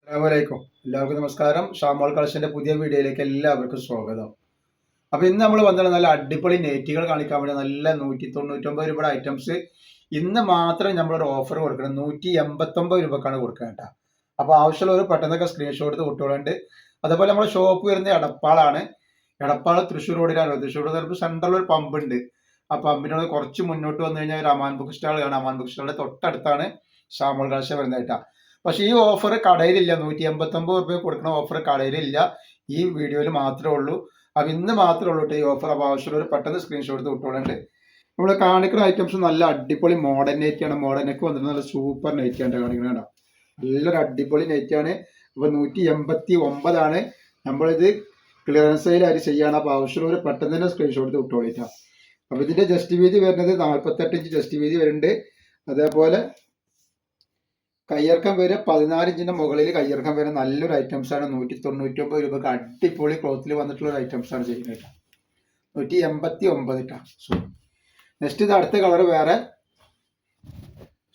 അസ്സലാമലൈക്കും. എല്ലാവർക്കും നമസ്കാരം. ഷാമോൾ കളക്ഷന്റെ പുതിയ വീഡിയോയിലേക്ക് എല്ലാവർക്കും സ്വാഗതം. അപ്പൊ ഇന്ന് നമ്മൾ വന്നത് നല്ല അടിപൊളി നെറ്റുകൾ കാണിക്കാൻ വേണ്ടി നല്ല 199 രൂപയുടെ ഐറ്റംസ് ഇന്ന് മാത്രം നമ്മളൊരു ഓഫർ കൊടുക്കണം. 189 രൂപക്കാണ് കൊടുക്കുക കേട്ടോ. അപ്പൊ ആവശ്യമുള്ളവർ പെട്ടെന്നൊക്കെ സ്ക്രീൻഷോട്ട് എടുത്ത് കുട്ടികളുണ്ട്. അതേപോലെ നമ്മുടെ ഷോപ്പ് വരുന്നത് എടപ്പാളാണ്. എടപ്പാൾ തൃശ്ശൂർ റോഡിലാണ്. തൃശ്ശൂർ റോഡ് സെൻട്രൽ ഒരു പമ്പ് ഉണ്ട്. ആ പമ്പിനോട് കുറച്ച് മുന്നോട്ട് വന്നു കഴിഞ്ഞാൽ ഒരു അമാൻ ബുക്ക് സ്റ്റാൾ കാണാം. അമാൻ ബുക്ക് സ്റ്റാളിന്റെ തൊട്ടടുത്താണ് ഷാമോൾ കളക്ഷൻ വരുന്നത് കേട്ടോ. പക്ഷെ ഈ ഓഫർ കടയിലില്ല. 189 രൂപ കൊടുക്കുന്ന ഓഫർ കടയിലില്ല. ഈ വീഡിയോയിൽ മാത്രമേ ഉള്ളൂ. അപ്പൊ ഇന്ന് മാത്രമേ ഉള്ളൂ ഈ ഓഫർ. അപ്പൊ ആവശ്യമുള്ളവർ പെട്ടെന്ന് സ്ക്രീൻഷോട്ട് എടുത്ത് വിട്ടോളുണ്ട്. നമ്മൾ കാണിക്കുന്ന ഐറ്റംസ് നല്ല അടിപൊളി മോഡേൺ നെറ്റാണ്. മോഡേൺ നെക്ക് വന്നിട്ട് നല്ല സൂപ്പർ നെറ്റാണ് കാണിക്കുന്നത്. നല്ലൊരു അടിപൊളി നെറ്റാണ്. അപ്പൊ 189 നമ്മളിത് ക്ലിയറൻസ് സെയിലായിട്ട് ചെയ്യാണ്. അപ്പൊ ആവശ്യമുള്ളവർ പെട്ടെന്ന് തന്നെ സ്ക്രീൻഷോട്ട് എടുത്ത് വിട്ടോളിട്ടാ. അപ്പൊ ഇതിന്റെ ജസ്റ്റ് വീതി വരുന്നത് 48 ഇഞ്ച് ജസ്റ്റ് വീതി വരുന്നുണ്ട്. അതേപോലെ കയ്യിറക്കം വരെ 14 ഇഞ്ചിന്റെ മുകളിൽ കയ്യിറക്കം വരെ നല്ലൊരു ഐറ്റംസ് ആണ്. 199 രൂപക്ക് അടിപൊളി ക്ലോത്തിൽ വന്നിട്ടുള്ള ഒരു ഐറ്റംസ് ആണ് ചെയ്യുന്നത്. 189 നെക്സ്റ്റ് ഇത് അടുത്ത കളർ വേറെ.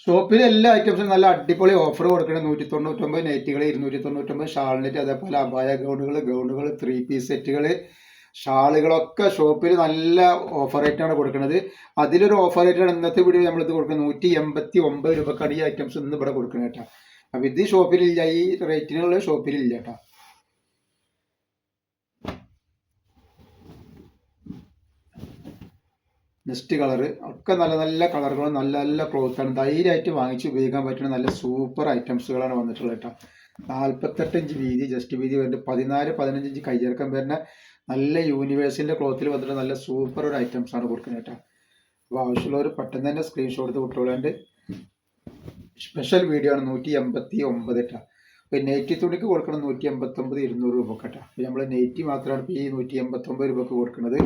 ഷോപ്പിലെ എല്ലാ ഐറ്റംസും നല്ല അടിപൊളി ഓഫർ കൊടുക്കണം. 199 നെറ്റുകൾ, 299 ഷാൾ നെറ്റ്, അതേപോലെ അബായ ഗൗണുകൾ 3 പീസ് സെറ്റുകൾ, ഷാളുകളൊക്കെ ഷോപ്പിൽ നല്ല ഓഫർ റേറ്റാണ് കൊടുക്കുന്നത്. അതിലൊരു ഓഫർ റേറ്റാണ് ഇന്നത്തെ വീഡിയോ നമ്മളിത് കൊടുക്കുന്നത്. 189 രൂപക്കാണ് ഈ ഐറ്റംസ് ഇന്ന് ഇവിടെ കൊടുക്കുന്നത് കേട്ടോ. അപ്പൊ ഇത് ഷോപ്പിലില്ല, ഈ റേറ്റിനുള്ള ഷോപ്പിലില്ല കേട്ടോ. നെക്സ്റ്റ് കളർ ഒക്കെ നല്ല നല്ല കളറുകളും നല്ല നല്ല ക്ലോത്താണ്. ധൈര്യമായിട്ട് വാങ്ങിച്ച് ഉപയോഗിക്കാൻ പറ്റുന്ന നല്ല സൂപ്പർ ഐറ്റംസുകളാണ് വന്നിട്ടുള്ളത് കേട്ടോ. 48 ഇഞ്ച് വീതി ജസ്റ്റ് വീതി വരുന്നുണ്ട്. 14-15 ഇഞ്ച് കയ്യിറക്കം വരുന്ന നല്ല യൂണിവേഴ്സിന്റെ ക്ലോത്തിൽ വന്നിട്ട് നല്ല സൂപ്പർ ഒരു ഐറ്റംസ് ആണ് കൊടുക്കുന്നത് കേട്ടോ. അപ്പോൾ ആവശ്യമുള്ളവർ പെട്ടെന്ന് തന്നെ സ്ക്രീൻഷോട്ട് എടുത്ത് വിട്ടോളാണ്ട്. സ്പെഷ്യൽ വീഡിയോ ആണ്. 189 കേട്ടോ. അപ്പോൾ നെറ്റി തുണിക്ക് കൊടുക്കണം 189 200 രൂപ കേട്ടോ. നമ്മൾ നെറ്റി മാത്രമാണ് ഈ 189 രൂപക്ക് കൊടുക്കുന്നത്.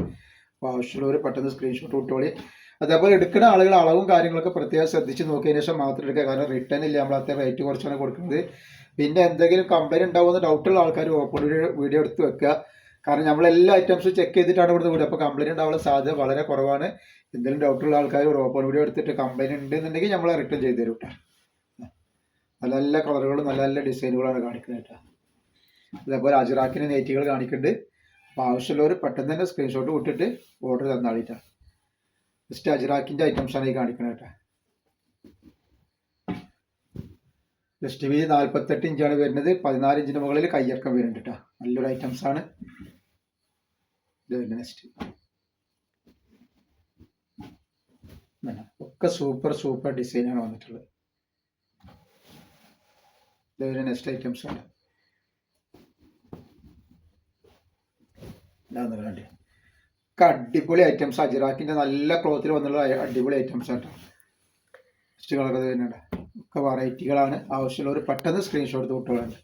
അപ്പോൾ ആവശ്യമുള്ളവർ പെട്ടെന്ന് സ്ക്രീൻഷോട്ട് വിട്ടോളി. അതേപോലെ എടുക്കുന്ന ആളുകൾ അളവും കാര്യങ്ങളൊക്കെ പ്രത്യേകം ശ്രദ്ധിച്ച് നോക്കിയതിന് ശേഷം മാത്രം എടുക്കുക. കാരണം റിട്ടേൺ ഇല്ല, നമ്മൾ അത്ര റേറ്റ് കുറച്ചാണ് കൊടുക്കുന്നത്. പിന്നെ എന്തെങ്കിലും കംപ്ലൈൻറ്റ് ഉണ്ടാവുന്ന ഡൗട്ടുള്ള ആൾക്കാർ ഓപ്പൺ വീഡിയോ എടുത്ത് വെക്കുക. കാരണം നമ്മളെല്ലാ ഐറ്റംസും ചെക്ക് ചെയ്തിട്ടാണ് ഇവിടുത്തെ വീഡിയോ. അപ്പോൾ കംപ്ലൈൻറ്റ് ഉണ്ടാവാനുള്ള സാധ്യത വളരെ കുറവാണ്. എന്തെങ്കിലും ഡൗട്ടുള്ള ആൾക്കാർ ഒരു ഓപ്പൺ വീഡിയോ എടുത്തിട്ട് കംപ്ലൈൻറ്റ് ഉണ്ടെന്നുണ്ടെങ്കിൽ നമ്മൾ റിട്ടേൺ ചെയ്ത് തരും കേട്ടോ. നല്ല നല്ല കളറുകളും നല്ല നല്ല ഡിസൈനുകളാണ് കാണിക്കുന്നത് കേട്ടോ. അതേപോലെ അജ്രാക്കിന് നെറ്റുകൾ കാണിക്കുന്നുണ്ട്. അപ്പോൾ ആവശ്യമുള്ളവർ പെട്ടെന്ന് തന്നെ സ്ക്രീൻഷോട്ട് വിട്ടിട്ട് ഓർഡർ തന്നാളിട്ടാ. ജസ്റ്റ് അജ്രാക്കിൻ്റെ ഐറ്റംസാണ് ഈ കാണിക്കുന്നത് കേട്ടോ. ജസ്റ്റ് വീതി 48 ഇഞ്ചാണ് വരുന്നത്. 14 ഇഞ്ചിന് മുകളിൽ കയ്യിറക്കം വരുന്നുണ്ട് കേട്ടോ. നല്ലൊരു ഐറ്റംസ് ആണ് ഇത് വരുന്നത്. നെക്സ്റ്റ് ഒക്കെ സൂപ്പർ ഡിസൈനാണ് വന്നിട്ടുള്ളത്. ഇത് വരുന്ന നെക്സ്റ്റ് ഐറ്റംസ് ആണ്. ഇതാന്ന് ഒക്കെ അടിപൊളി ഐറ്റംസ്. അജ്രാക്കിന്റെ നല്ല ക്ലോത്തിൽ വന്നുള്ള അടിപൊളി ഐറ്റംസ് ആട്ടോ. നെക്സ്റ്റ് കളർ വരുന്നുണ്ട്. ഒക്കെ വെറൈറ്റികളാണ്. ആവശ്യമുള്ളവർ പെട്ടെന്ന് സ്ക്രീൻഷോട്ട് വിട്ടോളാണ്.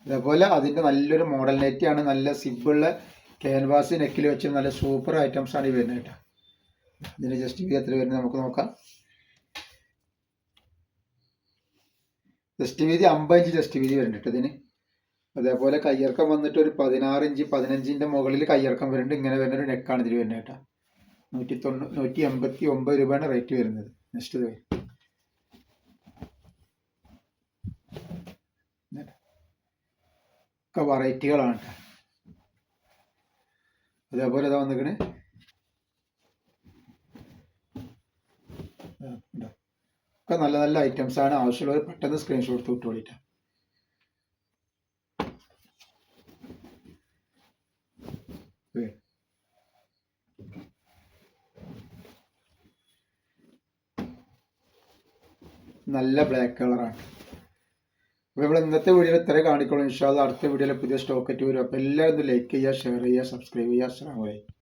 അതേപോലെ അതിൻ്റെ നല്ലൊരു മോഡൽ നെറ്റാണ്. നല്ല സിമ്പിള് ക്യാൻവാസ് നെക്കിൽ വെച്ച് നല്ല സൂപ്പർ ഐറ്റംസ് ആണ് ഈ വരുന്നത് കേട്ടോ. ഇതിൻ്റെ ജസ്റ്റ് വീതി എത്ര വരുന്നത് നമുക്ക് നോക്കാം. ജസ്റ്റ് വീതി 50 ഇഞ്ച് ജസ്റ്റ് വീതി വരുന്നുണ്ട് ഇതിന്. അതേപോലെ കയ്യിറക്കം വന്നിട്ട് ഒരു 16 ഇഞ്ച് 15 മുകളിൽ കയ്യിറക്കം വരുന്നുണ്ട്. ഇങ്ങനെ വരുന്ന ഒരു നെക്കാണ് ഇതിൽ വരുന്നത് കേട്ടോ. 189 രൂപയാണ് റേറ്റ് വരുന്നത്. നെക്സ്റ്റ് ഒക്കെ വെറൈറ്റികളാണ് കേട്ടോ. അതേപോലെ ഇതാ വന്നിക്കണ് ഒക്കെ നല്ല നല്ല ഐറ്റംസ് ആണ്. ആവശ്യമുള്ളവർ പെട്ടെന്ന് സ്ക്രീൻഷോട്ട് വിട്ടോളിട്ടാ. നല്ല ബ്ലാക്ക് കളറാണ്. അപ്പോൾ നമ്മൾ ഇന്നത്തെ വീഡിയോയിൽ ഇത്ര കാണിക്കോളൂ. ഇൻഷാ അല്ലാഹ് അടുത്ത വീഡിയോയിൽ പുതിയ സ്റ്റോക്ക് ആയിട്ട് വരും. അപ്പോൾ എല്ലാവരും ലൈക്ക് ചെയ്യുക, ഷെയർ ചെയ്യുക, സബ്സ്ക്രൈബ് ചെയ്യുക. അസ്സലാമു അലൈക്കും.